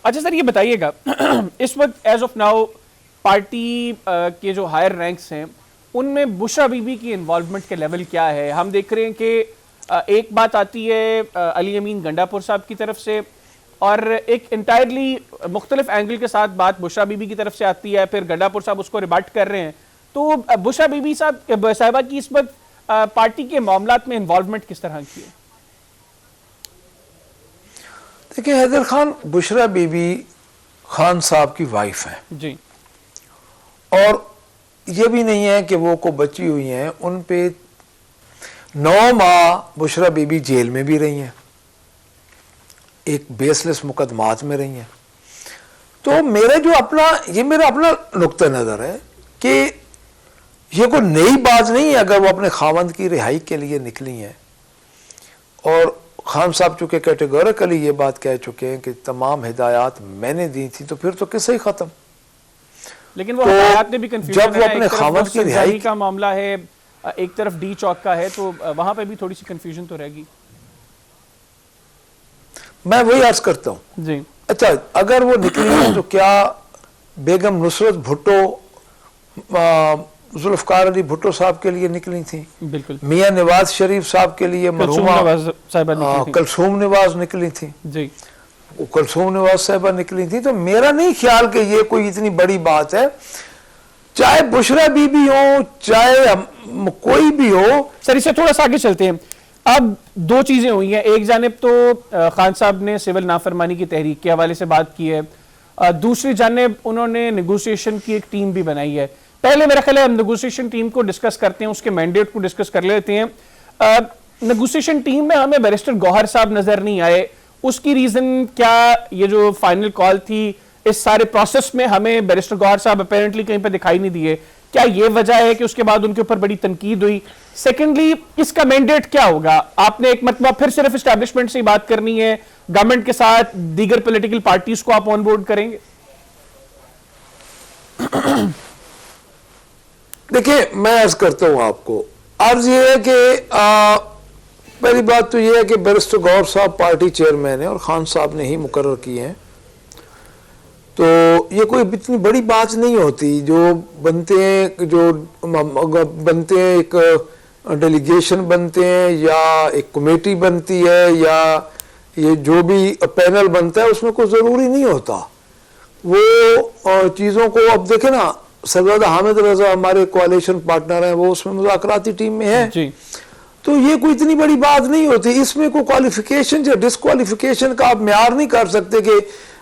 اچھا سر یہ بتائیے گا اس وقت ایز آف ناؤ پارٹی کے جو ہائر رینکس ہیں ان میں بشرا بی بی کی انوالومنٹ کے لیول کیا ہے؟ ہم دیکھ رہے ہیں کہ ایک بات آتی ہے علی امین گنڈا پور صاحب کی طرف سے اور ایک انٹائرلی مختلف اینگل کے ساتھ بات بشرا بی بی کی طرف سے آتی ہے، پھر گنڈا پور صاحب اس کو ریبٹ کر رہے ہیں. تو بشرا بی بی صاحبہ کی اس وقت پارٹی کے معاملات میں انوالومنٹ کس طرح کی ہے؟ دیکھیں حیدر خان بشرا بی بی خان صاحب کی وائف ہیں جی، اور یہ بھی نہیں ہے کہ وہ کو بچی ہوئی ہیں. ان پہ 9 ماہ بشرا بی بی جیل میں بھی رہی ہیں، ایک بیس لیس مقدمات میں رہی ہیں. تو یہ میرا اپنا نقطہ نظر ہے کہ یہ کوئی نئی بات نہیں ہے اگر وہ اپنے خاوند کی رہائی کے لیے نکلی ہیں. اور خان صاحب چونکہ کیٹیگوریکلی یہ بات کہہ چکے ہیں کہ تمام ہدایات میں نے دی تھی، تو پھر تو قصہ ہی ختم. لیکن وہ ہدایات میں بھی کنفیوژن ہے. جب وہ اپنے خاوند کی رہائی کا معاملہ ہے، ایک طرف ڈی چوک کا ہے، تو وہاں پہ بھی تھوڑی سی کنفیوژن تو رہے گی. میں وہی عرض کرتا ہوں. جی اچھا اگر وہ نکلی ہیں تو کیا بیگم نصرت بھٹو ذوالفقار علی بھٹو صاحب کے لیے نکلی تھیں؟ بالکل. میاں نواز شریف صاحب کے لیے مرحومہ کلثوم نواز نکلی تھیں. جی کلثوم نواز صاحبہ نکلی تھی. تو میرا نہیں خیال کہ یہ کوئی اتنی بڑی بات ہے، چاہے بشرا بی بی ہو چاہے کوئی بھی ہو. سر اس سے تھوڑا سا آگے چلتے ہیں. اب دو چیزیں ہوئی ہیں، ایک جانب تو خان صاحب نے سول نافرمانی کی تحریک کے حوالے سے بات کی ہے، دوسری جانب انہوں نے نیگوسیشن کی ایک ٹیم بھی بنائی ہے. پہلے میرا خیال ہے ہم نیگوسیشن ٹیم کو ڈسکس کرتے ہیں، اس کے مینڈیٹ کو ڈسکس کر لیتے ہیں. نیگوسیشن ٹیم میں ہمیں بیرسٹر گوہر صاحب نظر نہیں آئے. اس کی ریزن کیا؟ یہ جو فائنل کال تھی اس سارے پروسیس میں ہمیں بیرسٹر گوہر صاحب اپیرنٹلی کہیں پہ دکھائی نہیں دیے. کیا یہ وجہ ہے کہ اس کے بعد ان کے اوپر بڑی تنقید ہوئی؟ سیکنڈلی اس کا مینڈیٹ کیا ہوگا؟ آپ نے ایک مرتبہ پھر صرف اسٹیبلشمنٹ سے ہی بات کرنی ہے، گورنمنٹ کے ساتھ دیگر پولیٹیکل پارٹیز کو آپ آن بورڈ کریں گے؟ دیکھیں میں عرض کرتا ہوں آپ کو، عرض یہ ہے کہ پہلی بات تو یہ ہے کہ بیرسٹر گوہر صاحب پارٹی چیئرمین ہیں اور خان صاحب نے ہی مقرر کیے ہیں. تو یہ کوئی اتنی بڑی بات نہیں ہوتی. جو بنتے ہیں ایک ڈیلیگیشن بنتے ہیں یا ایک کمیٹی بنتی ہے یا یہ جو بھی پینل بنتا ہے، اس میں کوئی ضروری نہیں ہوتا وہ چیزوں کو. اب دیکھیں نا، سرزادہ حامد رضا ہمارے کوalition پارٹنر ہیں، وہ اس میں مذاکراتی ٹیم میں ہیں. جی تو یہ کوئی اتنی بڑی بات نہیں ہوتی. اس میں کوئی کوالیفیکیشن یا ڈسکوالیفیکیشن کا آپ معیار نہیں کر سکتے کہ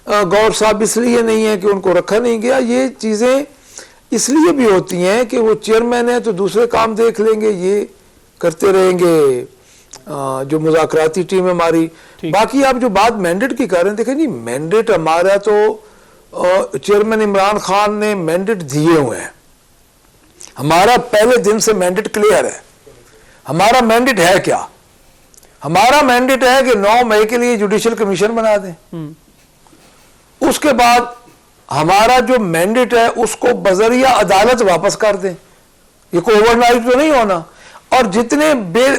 گور صاحب اس لیے نہیں ہے کہ ان کو رکھا نہیں گیا. یہ چیزیں اس لیے بھی ہوتی ہیں کہ وہ چیئرمین ہیں تو دوسرے کام دیکھ لیں گے، یہ کرتے رہیں گے جو مذاکراتی ٹیم ہے ہماری. باقی آپ جو بات مینڈیٹ کی کر رہے ہیں، دیکھیں جی مینڈیٹ ہمارا تو چیئرمین عمران خان نے مینڈیٹ دیے ہوئے ہیں. ہمارا پہلے دن سے مینڈیٹ کلیئر ہے. ہمارا مینڈیٹ ہے کیا؟ ہمارا مینڈیٹ ہے کہ 9 مئی کے لیے جوڈیشل کمیشن بنا دیں. اس کے بعد ہمارا جو مینڈیٹ ہے اس کو بذریعہ عدالت واپس کر دیں. یہ کوئی اوور نائٹ تو نہیں ہونا. اور جتنے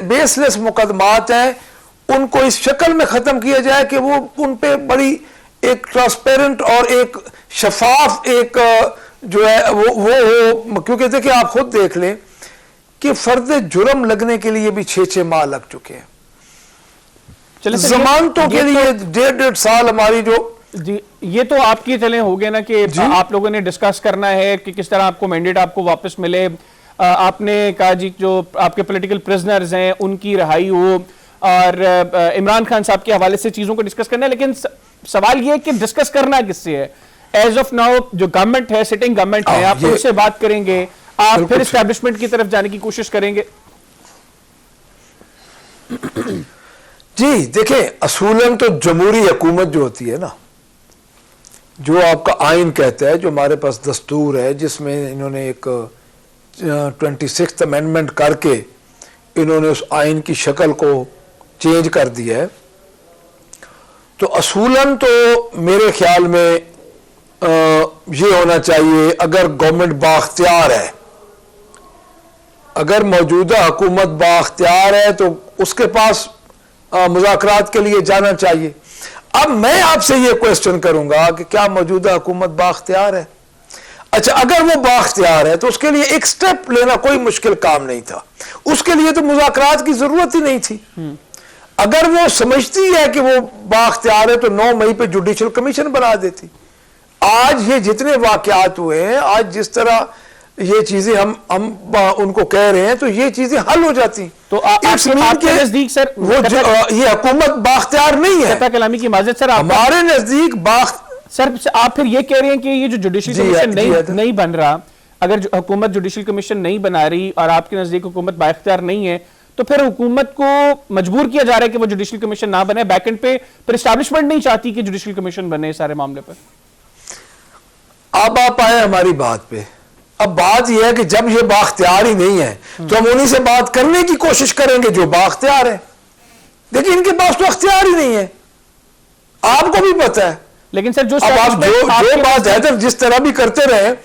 بیس لیس مقدمات ہیں ان کو اس شکل میں ختم کیا جائے کہ وہ ان پہ بڑی ایک ٹرانسپیرنٹ اور ایک شفاف ایک جو ہے وہ ہو. کیونکہ دیکھیں آپ خود دیکھ لیں کہ فرد جرم لگنے کے لیے بھی 6 ماہ لگ چکے ہیں. ضمانتوں کے لیے 1.5 سال ہماری جو جی یہ تو آپ کی چلیں ہو گئے نا کہ آپ لوگوں نے ڈسکس کرنا ہے کہ کس طرح آپ کو مینڈیٹ آپ کو واپس ملے. آپ نے کہا جی جو آپ کے پولیٹیکل پرزنرز ہیں ان کی رہائی ہو اور عمران خان صاحب کے حوالے سے چیزوں کو ڈسکس کرنا ہے. لیکن سوال یہ ہے کہ ڈسکس کرنا کس سے ہے؟ ایز آف ناؤ جو گورنمنٹ ہے، سٹنگ گورنمنٹ ہے، آپ ان سے بات کریں گے، آپ پھر اسٹیبلشمنٹ کی طرف جانے کی کوشش کریں گے؟ جی دیکھیں اصولاً تو جمہوری حکومت جو ہوتی ہے نا، جو آپ کا آئین کہتا ہے، جو ہمارے پاس دستور ہے جس میں انہوں نے ایک 26th امینڈمنٹ کر کے انہوں نے اس آئین کی شکل کو چینج کر دیا ہے. تو اصولاً تو میرے خیال میں یہ ہونا چاہیے، اگر گورنمنٹ بااختیار ہے، اگر موجودہ حکومت بااختیار ہے تو اس کے پاس مذاکرات کے لیے جانا چاہیے. اب میں آپ سے یہ کوشچن کروں گا کہ کیا موجودہ حکومت بااختیار ہے؟ اچھا اگر وہ بااختیار ہے تو اس کے لیے ایک سٹیپ لینا کوئی مشکل کام نہیں تھا، اس کے لیے تو مذاکرات کی ضرورت ہی نہیں تھی۔ اگر وہ سمجھتی ہے کہ وہ بااختیار ہے تو 9 مئی پہ جوڈیشل کمیشن بنا دیتی۔ آج یہ جتنے واقعات ہوئے ہیں، آج جس طرح یہ چیزیں ہم ان کو کہہ رہے ہیں تو یہ چیزیں حل ہو جاتی۔ تو آپ کے نزدیک سر وہ یہ حکومت بااختیار نہیں ہے کلامی کی معذرت سر، ہمارے نزدیک سر آپ پھر یہ کہہ رہے ہیں کہ یہ جو جوڈیشل کمیشن نہیں بن رہا، اگر حکومت جوڈیشل کمیشن نہیں بنا رہی اور آپ کے نزدیک حکومت بااختیار نہیں ہے تو پھر حکومت کو مجبور کیا جا رہا ہے کہ وہ جوڈیشل کمیشن نہ بنے، بیک اینڈ پہ پھر اسٹیبلشمنٹ نہیں چاہتی کہ جوڈیشل کمیشن بنے سارے معاملے پر؟ اب آپ آئے ہماری بات پہ۔ اب بات یہ ہے کہ جب یہ بااختیار ہی نہیں ہے تو ہم انہی سے بات کرنے کی کوشش کریں گے جو بااختیار ہے، لیکن ان کے پاس تو اختیار ہی نہیں ہے، آپ کو بھی پتہ ہے۔ لیکن سر جو اب آپ جو بات ہے جس طرح بھی کرتے رہے